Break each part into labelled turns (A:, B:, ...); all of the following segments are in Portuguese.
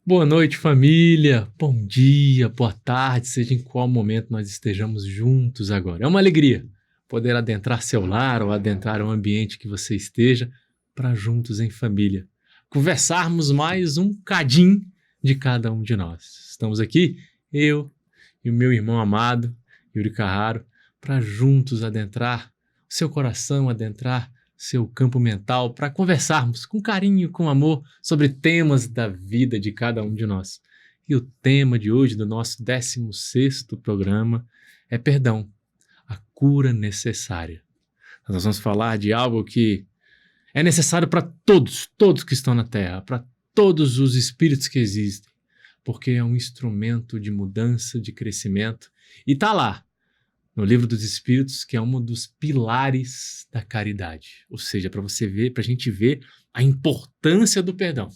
A: Boa noite, família. Bom dia, boa tarde, seja em qual momento nós estejamos juntos agora. É uma alegria poder adentrar seu lar ou adentrar o ambiente que você esteja para juntos em família conversarmos mais um cadinho de cada um de nós. Estamos aqui, eu e o meu irmão amado, Yuri Carraro, para juntos adentrar o seu coração, adentrar seu campo mental, para conversarmos com carinho, com amor, sobre temas da vida de cada um de nós. E o tema de hoje, do nosso 16º programa, é perdão, a cura necessária. Nós vamos falar de algo que é necessário para todos que estão na Terra, para todos os espíritos que existem, porque é um instrumento de mudança, de crescimento, e está lá, no Livro dos Espíritos, que é um dos pilares da caridade. Ou seja, para você ver, para a gente ver a importância do perdão.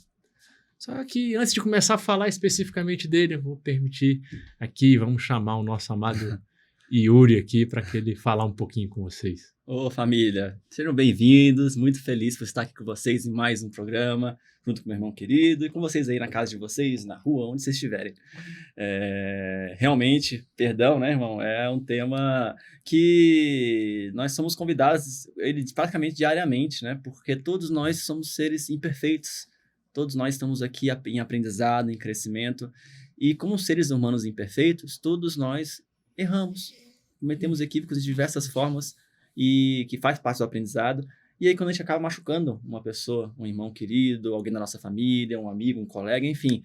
A: Só que antes de começar a falar especificamente dele, eu vou permitir aqui, vamos chamar o nosso amado Yuri aqui para que ele falar um pouquinho com vocês.
B: Ô família, sejam bem-vindos, muito feliz por estar aqui com vocês em mais um programa, junto com meu irmão querido e com vocês aí na casa de vocês, na rua, onde vocês estiverem. Realmente, perdão, né, irmão, é um tema que nós somos convidados ele praticamente diariamente, né, porque todos nós somos seres imperfeitos, todos nós estamos aqui em aprendizado, em crescimento, e como seres humanos imperfeitos, todos nós erramos, cometemos equívocos de diversas formas, e que faz parte do aprendizado, e aí quando a gente acaba machucando uma pessoa, um irmão querido, alguém da nossa família, um amigo, um colega, enfim,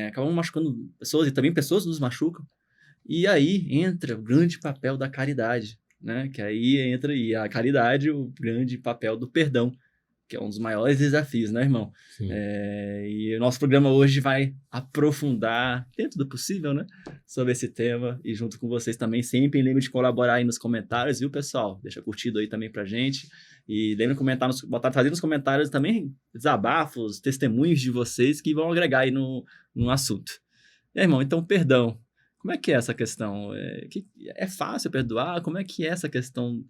B: acabamos machucando pessoas, e também pessoas nos machucam, e aí entra o grande papel da caridade, né, que aí entra e a caridade, o grande papel do perdão, que é um dos maiores desafios, né, irmão? E o nosso programa hoje vai aprofundar, dentro do possível, né, sobre esse tema, e junto com vocês também, sempre lembre de colaborar aí nos comentários, viu, pessoal? Deixa curtido aí também pra gente, e lembre de comentar, fazer nos comentários também desabafos, testemunhos de vocês que vão agregar aí no assunto. E aí, irmão, então, perdão. Como é que é essa questão? É fácil perdoar? Como é que é essa questão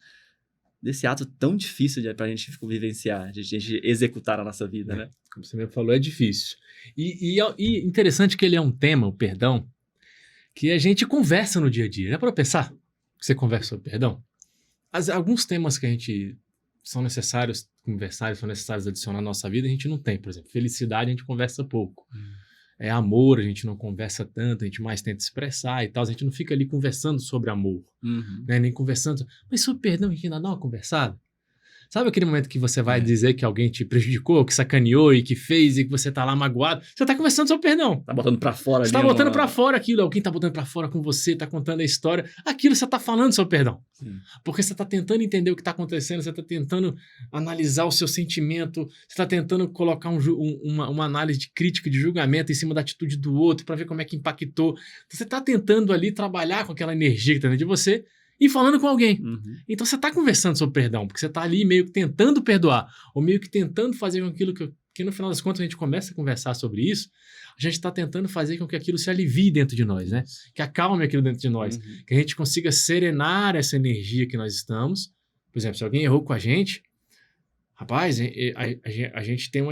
B: desse ato tão difícil pra gente vivenciar, de a gente executar na nossa vida, né?
A: Como você mesmo falou, é difícil. E interessante que ele é um tema, o perdão, que a gente conversa no dia a dia. Já para pensar que você conversa sobre perdão? Alguns temas que a gente são necessários conversar, são necessários adicionar na nossa vida, a gente não tem. Por exemplo, felicidade a gente conversa pouco. Amor, a gente não conversa tanto, a gente mais tenta expressar e tal, a gente não fica ali conversando sobre amor, né? Nem conversando, mas sobre perdão a gente ainda dá uma conversada. Sabe aquele momento que você vai dizer que alguém te prejudicou, que sacaneou e que fez e que você tá lá magoado? Você tá conversando sobre perdão.
B: Tá botando pra fora ali.
A: Você tá botando pra fora aquilo, alguém tá botando pra fora com você, tá contando a história. Aquilo você tá falando sobre perdão.
B: Sim.
A: Porque você tá tentando entender o que tá acontecendo, você tá tentando analisar o seu sentimento, você tá tentando colocar uma análise de crítica, de julgamento em cima da atitude do outro pra ver como é que impactou. Então, você tá tentando ali trabalhar com aquela energia que tá dentro de você e falando com alguém. Então você está conversando sobre perdão, porque você está ali meio que tentando perdoar, ou meio que tentando fazer com aquilo que no final das contas a gente começa a conversar sobre isso, a gente está tentando fazer com que aquilo se alivie dentro de nós, né? Que acalme aquilo dentro de nós, que a gente consiga serenar essa energia que nós estamos. Por exemplo, se alguém errou com a gente, rapaz, a gente tem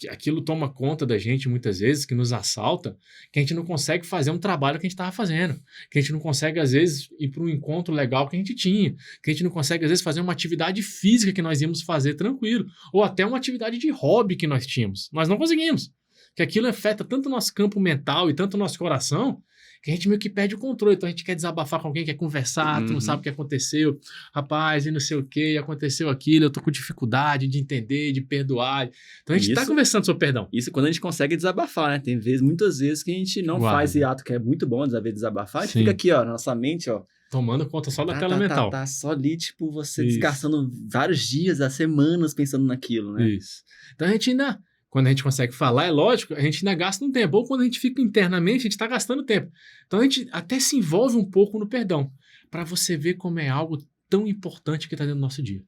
A: aquilo toma conta da gente muitas vezes, que nos assalta, que a gente não consegue fazer um trabalho que a gente estava fazendo, que a gente não consegue às vezes ir para um encontro legal que a gente tinha, que a gente não consegue às vezes fazer uma atividade física que nós íamos fazer tranquilo, ou até uma atividade de hobby que nós tínhamos, nós não conseguimos, que aquilo afeta tanto o nosso campo mental e tanto o nosso coração, que a gente meio que perde o controle. Então a gente quer desabafar com alguém, quer conversar, tu não sabe o que aconteceu, rapaz, e não sei o que, aconteceu aquilo, eu tô com dificuldade de entender, de perdoar. Então a gente tá conversando sobre perdão.
B: Isso quando a gente consegue desabafar, né? Tem muitas vezes que a gente não faz esse ato que é muito bom, de desabafar, a gente fica aqui, ó, na nossa mente, ó,
A: tomando conta só da tela mental.
B: Tá só ali, tipo, você desgastando vários dias, as semanas pensando naquilo, né?
A: Isso. Então a gente ainda... Quando a gente consegue falar, é lógico, a gente ainda gasta um tempo. Ou quando a gente fica internamente, a gente está gastando tempo. Então a gente até se envolve um pouco no perdão, para você ver como é algo tão importante que está dentro do nosso dia.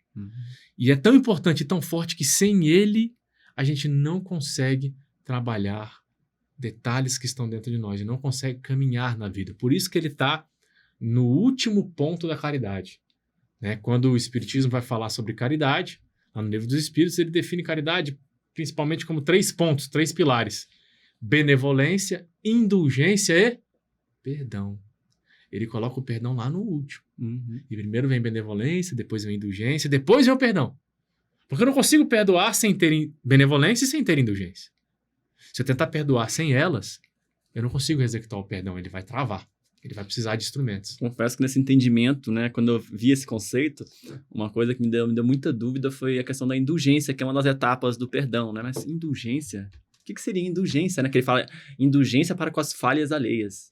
A: E é tão importante e tão forte que sem ele, a gente não consegue trabalhar detalhes que estão dentro de nós, e não consegue caminhar na vida. Por isso que ele está no último ponto da caridade. Né? Quando o Espiritismo vai falar sobre caridade, lá no Livro dos Espíritos, ele define caridade principalmente como 3 pontos, 3 pilares. benevolência, indulgência e perdão. Ele coloca o perdão lá no último. E primeiro vem benevolência, depois vem indulgência, depois vem o perdão. Porque eu não consigo perdoar sem ter benevolência e sem ter indulgência. Se eu tentar perdoar sem elas, eu não consigo executar o perdão, ele vai travar. Ele vai precisar de instrumentos.
B: Confesso que nesse entendimento, né, quando eu vi esse conceito, uma coisa que me deu muita dúvida foi a questão da indulgência, que é uma das etapas do perdão, né? Mas indulgência? O que seria indulgência, né? Que ele fala indulgência para com as falhas alheias.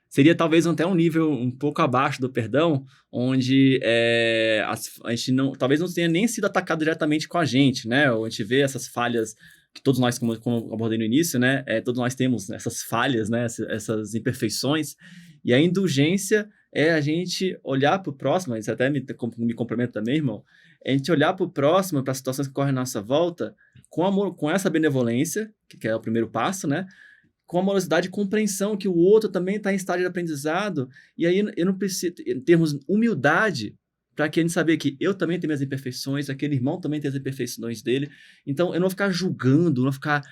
B: Seria talvez até um nível um pouco abaixo do perdão, onde a gente talvez não tenha nem sido atacado diretamente com a gente, né? Ou a gente vê essas falhas que todos nós, como eu abordei no início, né? Todos nós temos essas falhas, né? Essas imperfeições. E a indulgência é a gente olhar para o próximo, isso até me complementa também, irmão, é a gente olhar para o próximo, para as situações que ocorrem à nossa volta, com amor, com essa benevolência, que é o primeiro passo, né? Com amorosidade e compreensão que o outro também está em estágio de aprendizado, e aí eu não preciso, termos humildade para que a gente saber que eu também tenho minhas imperfeições, aquele irmão também tem as imperfeições dele, então eu não vou ficar julgando, não vou ficar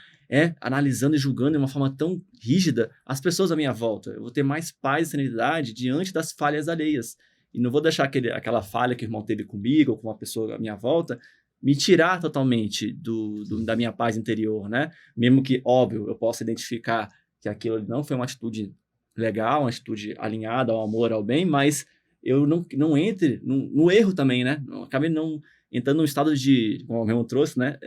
B: analisando e julgando de uma forma tão rígida as pessoas à minha volta. Eu vou ter mais paz e serenidade diante das falhas alheias, e não vou deixar aquela falha que o irmão teve comigo ou com uma pessoa à minha volta me tirar totalmente da minha paz interior, né? Mesmo que, óbvio, eu possa identificar que aquilo não foi uma atitude legal, uma atitude alinhada ao amor, ao bem, mas eu não entre no erro também, né? Acabe não entrando num estado de, como o irmão trouxe, né?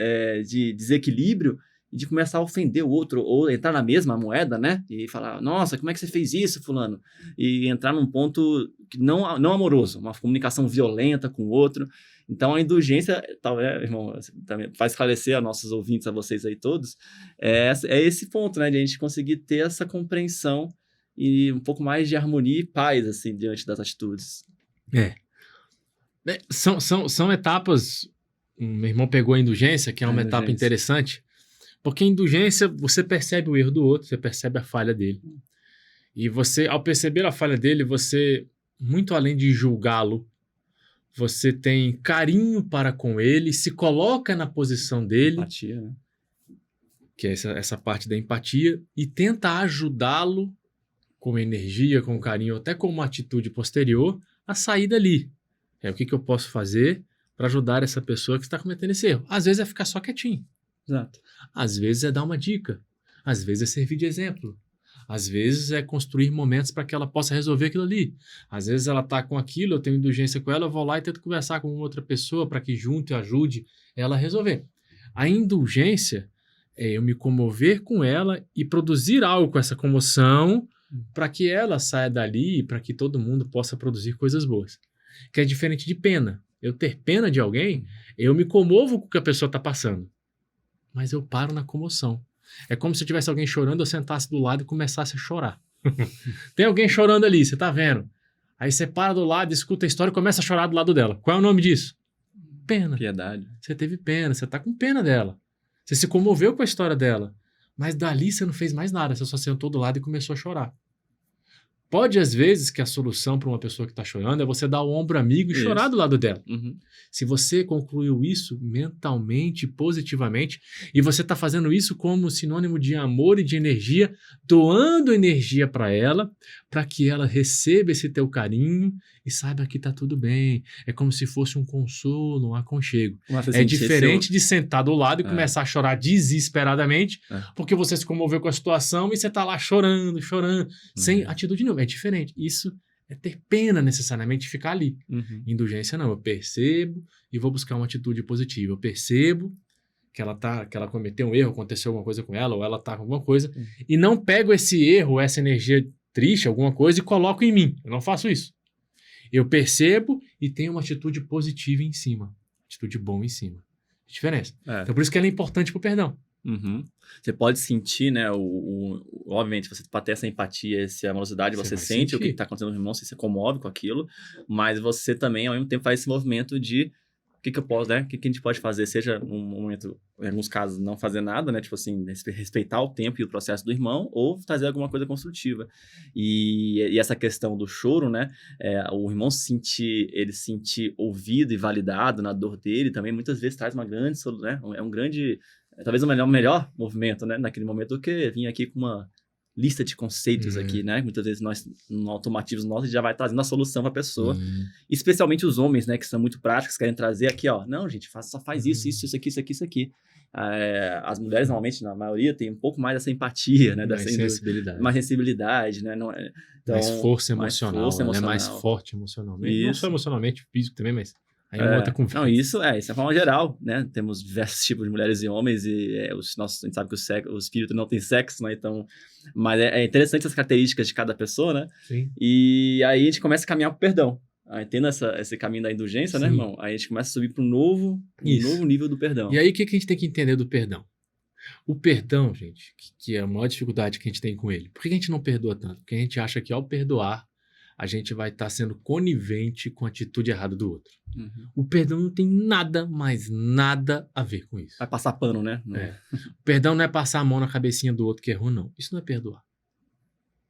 B: De desequilíbrio e de começar a ofender o outro, ou entrar na mesma moeda, né? E falar, nossa, como é que você fez isso, fulano? E entrar num ponto que não amoroso, uma comunicação violenta com o outro. Então, a indulgência, talvez, irmão, também faz esclarecer a nossos ouvintes, a vocês aí todos, é esse ponto, né, de a gente conseguir ter essa compreensão e um pouco mais de harmonia e paz, assim, diante das atitudes.
A: São etapas, meu irmão pegou a indulgência, que é uma etapa interessante, porque a indulgência, você percebe o erro do outro, você percebe a falha dele. E você, ao perceber a falha dele, você, muito além de julgá-lo, você tem carinho para com ele, se coloca na posição dele,
B: Empatia, né?
A: Que é essa parte da empatia, e tenta ajudá-lo com energia, com carinho, até com uma atitude posterior, a sair dali. O que eu posso fazer para ajudar essa pessoa que está cometendo esse erro? Às vezes é ficar só quietinho.
B: Exato.
A: Às vezes é dar uma dica. Às vezes é servir de exemplo. Às vezes é construir momentos para que ela possa resolver aquilo ali. Às vezes ela está com aquilo, eu tenho indulgência com ela, eu vou lá e tento conversar com outra pessoa para que junto e ajude ela a resolver. A indulgência é eu me comover com ela e produzir algo com essa comoção para que ela saia dali e para que todo mundo possa produzir coisas boas. Que é diferente de pena. Eu ter pena de alguém, eu me comovo com o que a pessoa está passando. Mas eu paro na comoção. É como se tivesse alguém chorando, eu sentasse do lado e começasse a chorar. Tem alguém chorando ali, você tá vendo? Aí você para do lado, escuta a história e começa a chorar do lado dela. Qual é o nome disso? Pena.
B: Piedade.
A: Você teve pena, você tá com pena dela. Você se comoveu com a história dela. Mas dali você não fez mais nada, você só sentou do lado e começou a chorar. Pode, às vezes, que a solução para uma pessoa que está chorando é você dar o ombro amigo e chorar do lado dela. Se você concluiu isso mentalmente, positivamente, e você está fazendo isso como sinônimo de amor e de energia, doando energia para ela, para que ela receba esse teu carinho e saiba que está tudo bem. É como se fosse um consolo, um aconchego. É diferente de sentar do lado e começar a chorar desesperadamente, porque você se comoveu com a situação e você está lá chorando, sem atitude nenhuma. É diferente. Isso é ter pena necessariamente de ficar ali. Indulgência não. Eu percebo e vou buscar uma atitude positiva. Eu percebo que ela cometeu um erro, aconteceu alguma coisa com ela, ou ela está com alguma coisa, e não pego esse erro, essa energia triste, alguma coisa, e coloco em mim. Eu não faço isso. Eu percebo e tenho uma atitude positiva em cima. Atitude boa em cima. Diferença. Então, por isso que ela é importante pro perdão.
B: Você pode sentir, né, obviamente, você para ter essa empatia, essa amorosidade, você sente o que está acontecendo no irmão, você se comove com aquilo, mas você também, ao mesmo tempo, faz esse movimento de o que eu posso, né, o que a gente pode fazer, seja um momento, em alguns casos, não fazer nada, né, tipo assim, respeitar o tempo e o processo do irmão, ou fazer alguma coisa construtiva. E essa questão do choro, né, o irmão sentir ouvido e validado na dor dele, também muitas vezes traz uma grande, né, é um grande talvez o melhor movimento, né, naquele momento, do que vir aqui com uma lista de conceitos aqui, né? Muitas vezes nós, no automatismo nosso, já vai trazendo a solução para a pessoa. Especialmente os homens, né? Que são muito práticos, querem trazer aqui, ó. Não, gente, só faz isso aqui, isso aqui, isso aqui. As mulheres, normalmente, na maioria, têm um pouco mais dessa empatia, né?
A: Mais sensibilidade.
B: Mais sensibilidade, né? Não é, então,
A: mais força emocional. Ela é mais forte emocionalmente. Não só emocionalmente, físico também, mas aí é uma outra conversa.
B: Não, isso é de forma geral, né? Temos diversos tipos de mulheres e homens e a gente sabe que o espírito não tem sexo, né? Então, mas é interessante as características de cada pessoa, né?
A: Sim.
B: E aí a gente começa a caminhar pro perdão. Aí, tendo esse caminho da indulgência, né, irmão? Aí a gente começa a subir para um novo nível do perdão.
A: E aí, o que a gente tem que entender do perdão? O perdão, gente, que é a maior dificuldade que a gente tem com ele. Por que a gente não perdoa tanto? Porque a gente acha que ao perdoar, a gente vai estar sendo conivente com a atitude errada do outro. O perdão não tem nada, mas nada a ver com isso.
B: Vai passar pano, né?
A: O perdão não é passar a mão na cabecinha do outro que errou, não. Isso não é perdoar.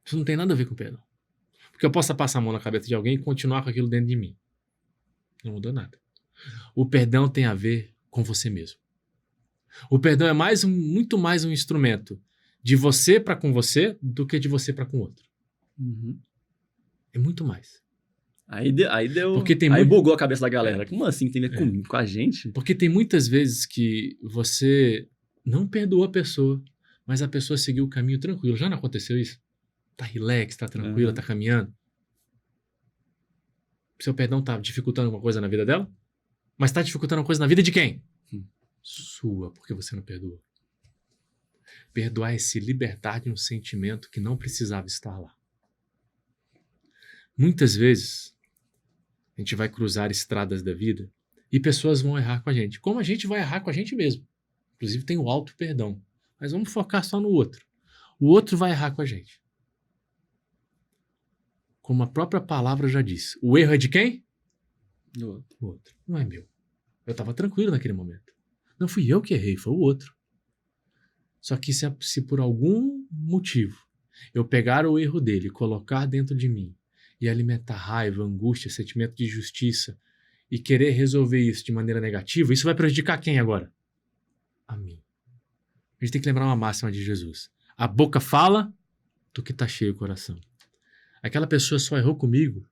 A: Isso não tem nada a ver com perdão. Porque eu posso passar a mão na cabeça de alguém e continuar com aquilo dentro de mim. Não mudou nada. O perdão tem a ver com você mesmo. O perdão é muito mais um instrumento de você para com você do que de você para com o outro. É muito mais.
B: Aí deu.
A: Porque
B: aí bugou a cabeça da galera. Como assim tem a ver com a gente?
A: Porque tem muitas vezes que você não perdoou a pessoa, mas a pessoa seguiu o caminho tranquilo. Já não aconteceu isso? Tá relax, tá tranquila, tá caminhando. Seu perdão tá dificultando alguma coisa na vida dela? Mas tá dificultando uma coisa na vida de quem? Sua, porque você não perdoou. Perdoar é se libertar de um sentimento que não precisava estar lá. Muitas vezes, a gente vai cruzar estradas da vida e pessoas vão errar com a gente. Como a gente vai errar com a gente mesmo. Inclusive tem o auto-perdão. Mas vamos focar só no outro. O outro vai errar com a gente. Como a própria palavra já diz. O erro é de quem?
B: Do
A: outro. Não é meu. Eu estava tranquilo naquele momento. Não fui eu que errei, foi o outro. Só que se por algum motivo eu pegar o erro dele, colocar dentro de mim e alimentar raiva, angústia, sentimento de justiça e querer resolver isso de maneira negativa, isso vai prejudicar quem agora? A mim. A gente tem que lembrar uma máxima de Jesus. A boca fala do que está cheio o coração. Aquela pessoa só errou comigo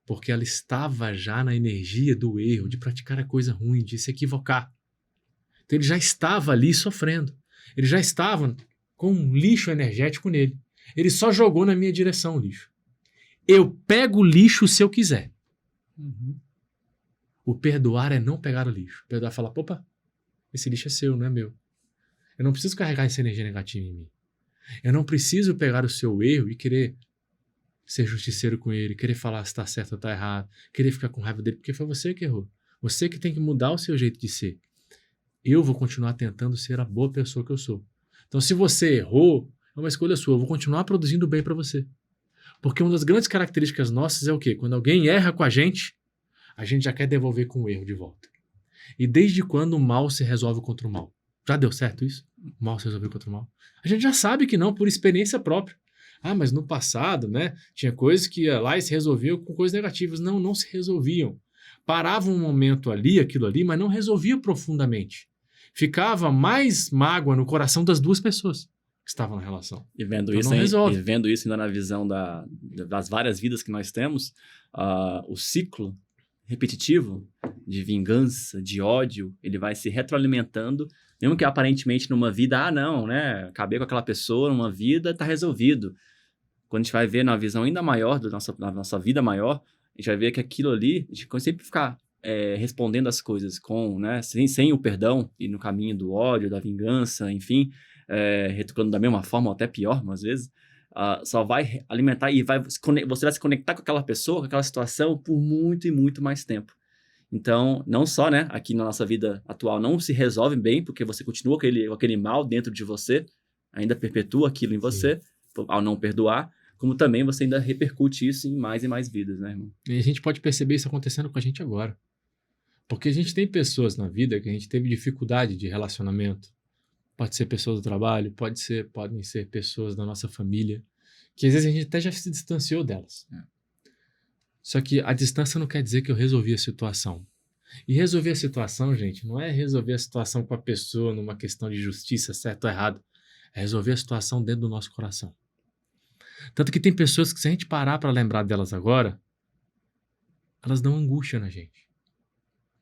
A: porque ela estava já na energia do erro, de praticar a coisa ruim, de se equivocar. Então ele já estava ali sofrendo. Ele já estava com um lixo energético nele. Ele só jogou na minha direção o lixo. Eu pego o lixo se eu quiser. O perdoar é não pegar o lixo. O perdoar é falar, opa, esse lixo é seu, não é meu. Eu não preciso carregar essa energia negativa em mim. Eu não preciso pegar o seu erro e querer ser justiceiro com ele, querer falar se está certo ou está errado, querer ficar com raiva dele, porque foi você que errou. Você que tem que mudar o seu jeito de ser. Eu vou continuar tentando ser a boa pessoa que eu sou. Então, se você errou, é uma escolha sua. Eu vou continuar produzindo bem para você. Porque uma das grandes características nossas é o quê? Quando alguém erra com a gente já quer devolver com o erro de volta. E desde quando o mal se resolve contra o mal? Já deu certo isso? O mal se resolveu contra o mal? A gente já sabe que não, por experiência própria. Ah, mas no passado, né, tinha coisas que ia lá e se resolviam com coisas negativas. Não, não se resolviam. Parava um momento ali, aquilo ali, mas não resolvia profundamente. Ficava mais mágoa no coração das duas pessoas que estavam na relação.
B: E vendo,
A: então
B: e vendo isso ainda na visão das várias vidas que nós temos, o ciclo repetitivo de vingança, de ódio, ele vai se retroalimentando, mesmo que aparentemente numa vida, não, né, acabei com aquela pessoa, numa vida, tá resolvido. Quando a gente vai ver na visão ainda maior da nossa vida maior, a gente vai ver que aquilo ali, a gente sempre ficar respondendo as coisas com, né, sem o perdão e no caminho do ódio, da vingança, enfim, retocando da mesma forma ou até pior, às vezes, só vai alimentar e você vai se conectar com aquela pessoa, com aquela situação por muito e muito mais tempo. Então, não só, né, aqui na nossa vida atual não se resolve bem, porque você continua com aquele mal dentro de você, ainda perpetua aquilo em você, ao não perdoar, como também você ainda repercute isso em mais e mais vidas, né, irmão?
A: E a gente pode perceber isso acontecendo com a gente agora. Porque a gente tem pessoas na vida que a gente teve dificuldade de relacionamento. Pode ser pessoas do trabalho, podem ser pessoas da nossa família, que às vezes a gente até já se distanciou delas. Só que a distância não quer dizer que eu resolvi a situação. E resolver a situação, gente, não é resolver a situação com a pessoa numa questão de justiça, certo ou errado. É resolver a situação dentro do nosso coração. Tanto que tem pessoas que, se a gente parar para lembrar delas agora, elas dão angústia na gente.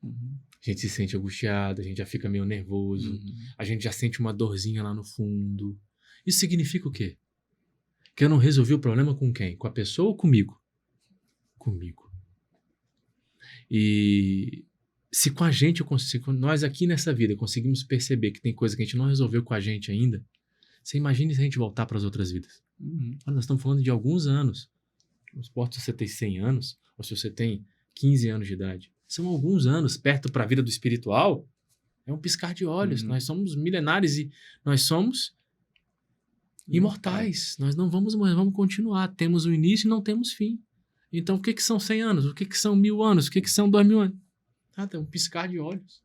B: Uhum.
A: A gente se sente angustiado, a gente já fica meio nervoso, a gente já sente uma dorzinha lá no fundo. Isso significa o quê? Que eu não resolvi o problema com quem? Com a pessoa ou comigo? Comigo. E se com a gente, nós aqui nessa vida conseguimos perceber que tem coisa que a gente não resolveu com a gente ainda, você imagine se a gente voltar para as outras vidas. Nós estamos falando de alguns anos. Não importa se você tem 100 anos ou se você tem 15 anos de idade. São alguns anos perto para a vida do espiritual. É um piscar de olhos. Nós somos milenares e nós somos imortais. Nós não vamos morrer, vamos continuar. Temos o início e não temos fim. Então, o que são 100 anos? O que são 1000 anos? O que são 2000 anos? É um piscar de olhos.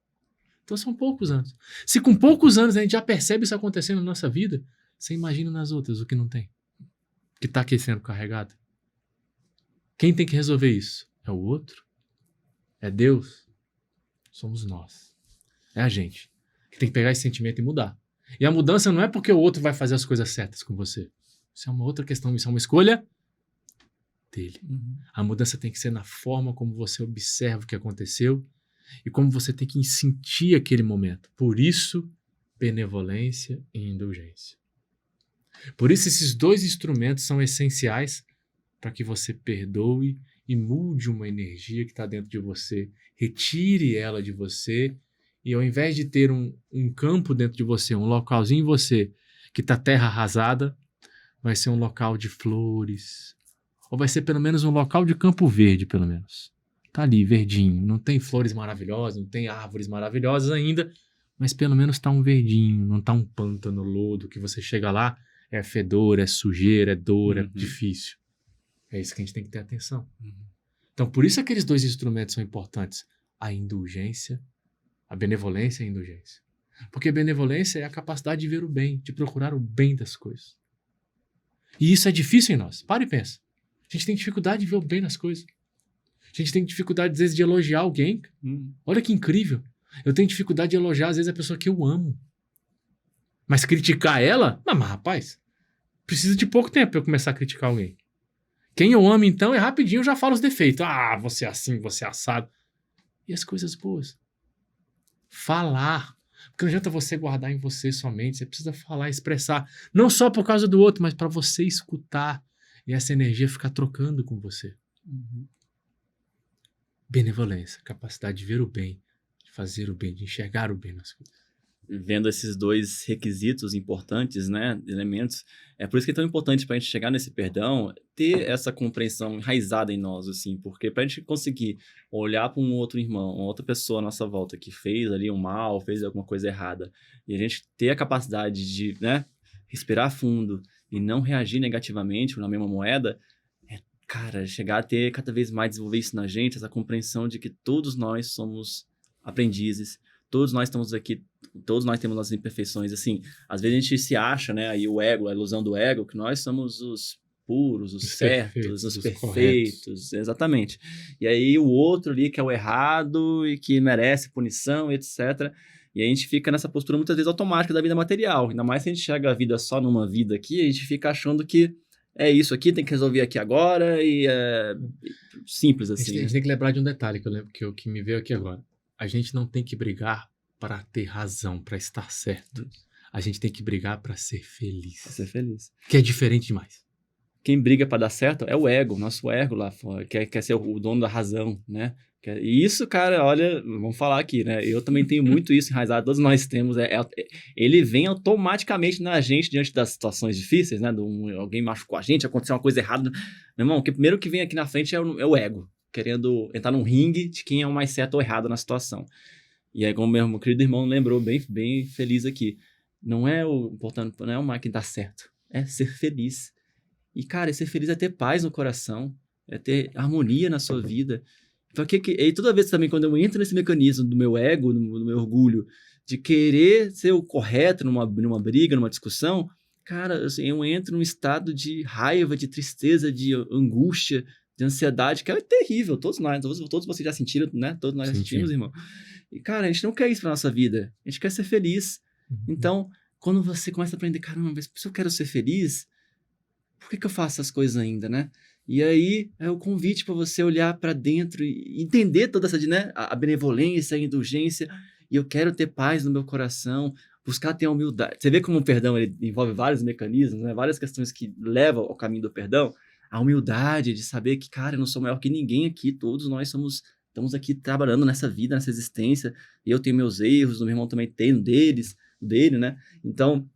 A: Então, são poucos anos. Se com poucos anos a gente já percebe isso acontecendo na nossa vida, você imagina nas outras o que não tem. Que está aqui sendo carregado. Quem tem que resolver isso? É o outro? É Deus? Somos nós. É a gente. Que tem que pegar esse sentimento e mudar. E a mudança não é porque o outro vai fazer as coisas certas com você. Isso é uma outra questão. Isso é uma escolha dele. A mudança tem que ser na forma como você observa o que aconteceu e como você tem que sentir aquele momento. Por isso, benevolência e indulgência. Por isso, esses dois instrumentos são essenciais para que você perdoe e mude uma energia que está dentro de você, retire ela de você e ao invés de ter um campo dentro de você, um localzinho em você que está terra arrasada, vai ser um local de flores, ou vai ser pelo menos um local de campo verde, pelo menos. Tá ali, verdinho, não tem flores maravilhosas, não tem árvores maravilhosas ainda, mas pelo menos tá um verdinho, não tá um pântano, lodo, que você chega lá, é fedor, é sujeira, é dor, é difícil. É isso que a gente tem que ter atenção. Então, por isso aqueles dois instrumentos são importantes. A indulgência, a benevolência e a indulgência. Porque benevolência é a capacidade de ver o bem, de procurar o bem das coisas. E isso é difícil em nós. Para e pensa. A gente tem dificuldade de ver o bem nas coisas. A gente tem dificuldade, às vezes, de elogiar alguém. Olha que incrível. Eu tenho dificuldade de elogiar, às vezes, a pessoa que eu amo. Mas criticar ela? Não, mas rapaz, precisa de pouco tempo para eu começar a criticar alguém. Quem eu amo, então, é rapidinho, eu já falo os defeitos. Ah, você é assim, você é assado. E as coisas boas? Falar. Porque não adianta você guardar em você somente. Você precisa falar, expressar. Não só por causa do outro, mas para você escutar. E essa energia ficar trocando com você. Benevolência, capacidade de ver o bem, de fazer o bem, de enxergar o bem nas coisas.
B: Vendo esses dois requisitos importantes, né, elementos, é por isso que é tão importante para a gente chegar nesse perdão, ter essa compreensão enraizada em nós, assim, porque para a gente conseguir olhar para um outro irmão, uma outra pessoa à nossa volta que fez ali um mal, fez alguma coisa errada, e a gente ter a capacidade de, né, respirar fundo e não reagir negativamente na mesma moeda, cara, chegar a ter cada vez mais desenvolver isso na gente, essa compreensão de que todos nós somos aprendizes, todos nós estamos aqui, todos nós temos nossas imperfeições, assim, às vezes a gente se acha, né, aí o ego, a ilusão do ego, que nós somos os puros, os certos, os perfeitos, exatamente. E aí o outro ali que é o errado e que merece punição, etc. E a gente fica nessa postura muitas vezes automática da vida material, ainda mais se a gente chega a vida só numa vida aqui, a gente fica achando que é isso aqui, tem que resolver aqui agora e é simples assim.
A: A gente tem que lembrar de um detalhe que eu lembro que me veio aqui agora. A gente não tem que brigar para ter razão, para estar certo. A gente tem que brigar para ser feliz.
B: Pra ser feliz.
A: Que é diferente demais.
B: Quem briga para dar certo é o ego, nosso ego lá fora, quer ser o dono da razão, né? E isso, cara, olha, vamos falar aqui, né? Eu também tenho muito isso enraizado, todos nós temos. Ele vem automaticamente na gente diante das situações difíceis, né? Alguém machucou a gente, aconteceu uma coisa errada. Meu irmão, o primeiro que vem aqui na frente é o ego, querendo entrar num ringue de quem é o mais certo ou errado na situação. E aí, como meu querido irmão lembrou bem feliz aqui, não é o importante, não é o mais que dá certo, é ser feliz. E, cara, ser feliz é ter paz no coração, é ter harmonia na sua vida. E toda vez também, quando eu entro nesse mecanismo do meu ego, do meu orgulho, de querer ser o correto numa briga, numa discussão, cara, assim, eu entro num estado de raiva, de tristeza, de angústia, de ansiedade, que é terrível, todos vocês já sentiram, né? Todos nós já sentimos, irmão. E, cara, a gente não quer isso pra nossa vida, a gente quer ser feliz. Então, quando você começa a aprender, caramba, mas se eu quero ser feliz, por que eu faço essas coisas ainda, né? E aí é o convite para você olhar para dentro e entender toda essa, né, a benevolência, a indulgência, e eu quero ter paz no meu coração, buscar ter a humildade. Você vê como o perdão ele envolve vários mecanismos, né, várias questões que levam ao caminho do perdão. A humildade de saber que, cara, eu não sou maior que ninguém aqui, todos nós estamos aqui trabalhando nessa vida, nessa existência, eu tenho meus erros, o meu irmão também tem dele, né? Então,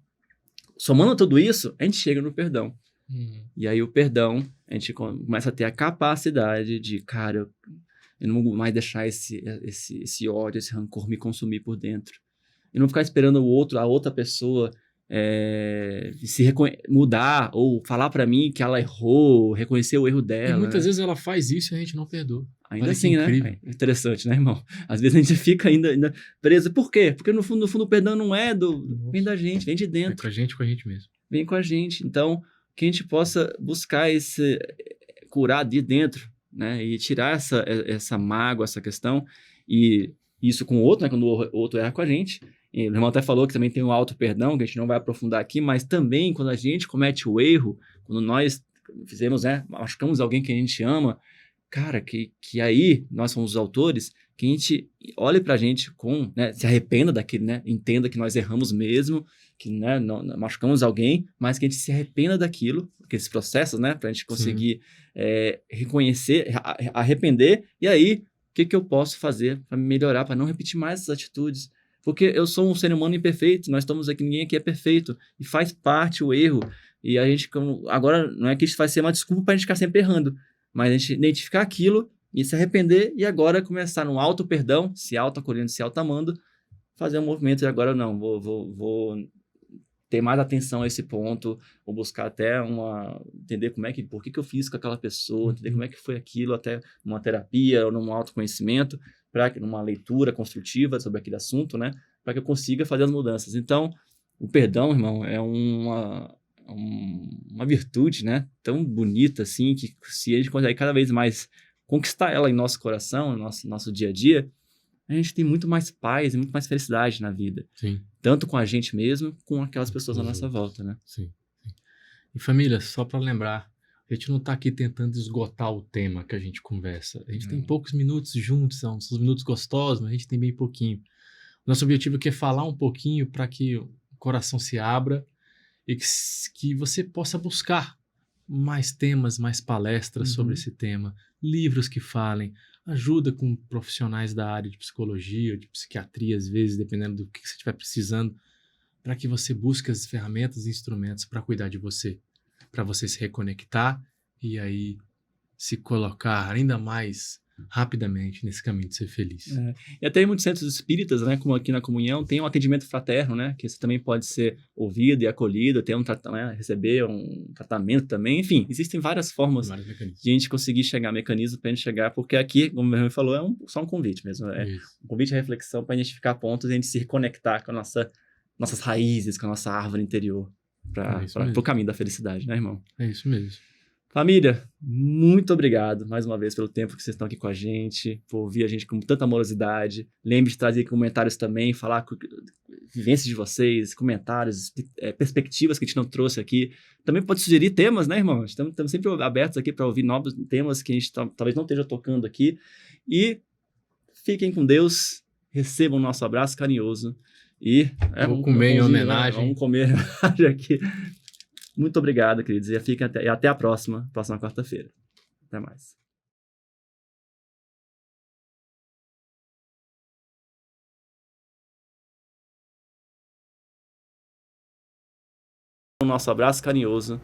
B: somando tudo isso, a gente chega no perdão. E aí o perdão, a gente começa a ter a capacidade de, cara, eu não vou mais deixar esse ódio, esse rancor me consumir por dentro. E não ficar esperando a outra pessoa mudar ou falar pra mim que ela errou, reconhecer o erro dela.
A: E muitas
B: né?
A: vezes ela faz isso e a gente não perdoa.
B: Ainda
A: Olha
B: assim, né? É interessante, né, irmão? Às vezes a gente fica ainda preso. Por quê? Porque no fundo o perdão não é vem da gente, vem de dentro.
A: Vem com a gente mesmo.
B: Vem com a gente. Então, que a gente possa buscar curar de dentro, né? E tirar essa mágoa, essa questão. E isso com o outro, né? Quando o outro erra com a gente. E o irmão até falou que também tem um auto-perdão, que a gente não vai aprofundar aqui, mas também quando a gente comete o erro, quando nós fizemos, né? Machucamos alguém que a gente ama, cara, que aí nós somos os autores, que a gente olhe pra gente né, se arrependa daquilo, né? Entenda que nós erramos mesmo, que né, machucamos alguém, mas que a gente se arrependa daquilo, aqueles processos, né? Pra gente conseguir reconhecer, arrepender, e aí, o que eu posso fazer para melhorar, para não repetir mais essas atitudes? Porque eu sou um ser humano imperfeito, nós estamos aqui, ninguém aqui é perfeito, e faz parte o erro, e a gente, agora, não é que isso vai ser uma desculpa pra gente ficar sempre errando, mas a gente identificar aquilo e se arrepender e agora começar no auto-perdão, se auto-acolhendo, se auto-amando, fazer um movimento e agora não, vou ter mais atenção a esse ponto, vou buscar até entender por que eu fiz com aquela pessoa, entender como é que foi aquilo, até uma terapia ou num autoconhecimento, numa leitura construtiva sobre aquele assunto, né, para que eu consiga fazer as mudanças. Então, o perdão, irmão, é uma virtude, né, tão bonita assim, que se a gente consegue cada vez mais conquistar ela em nosso coração, no nosso dia a dia, a gente tem muito mais paz e muito mais felicidade na vida.
A: Sim.
B: Tanto com a gente mesmo, com aquelas pessoas à nossa volta, né?
A: Sim. E família, só para lembrar, a gente não está aqui tentando esgotar o tema que a gente conversa. A gente tem poucos minutos juntos, são minutos gostosos, mas a gente tem bem pouquinho. Nosso objetivo aqui é falar um pouquinho para que o coração se abra e que você possa buscar mais temas, mais palestras sobre esse tema, livros que falem, ajuda com profissionais da área de psicologia, de psiquiatria, às vezes, dependendo do que você estiver precisando, para que você busque as ferramentas e instrumentos para cuidar de você, para você se reconectar e aí se colocar ainda mais rapidamente nesse caminho de ser feliz.
B: E até em muitos centros espíritas, né, como aqui na Comunhão, tem um atendimento fraterno, né, que você também pode ser ouvido e acolhido, receber um tratamento também, enfim, existem várias formas de a gente conseguir chegar, mecanismos para a gente chegar, porque aqui, como o meu irmão falou, é só um convite mesmo, um convite à reflexão para identificar pontos e a gente se reconectar com nossas raízes, com a nossa árvore interior, para o caminho da felicidade, né, irmão?
A: É isso mesmo.
B: Família, muito obrigado mais uma vez pelo tempo que vocês estão aqui com a gente, por ouvir a gente com tanta amorosidade. Lembre de trazer comentários também, falar vivências de vocês, comentários, perspectivas que a gente não trouxe aqui. Também pode sugerir temas, né, irmão? Estamos sempre abertos aqui para ouvir novos temas que a gente talvez não esteja tocando aqui. E fiquem com Deus, recebam o nosso abraço carinhoso. E
A: vou comer em homenagem.
B: Vamos comer em homenagem aqui. Muito obrigado, queridos, e até a próxima quarta-feira. Até mais. O nosso abraço carinhoso.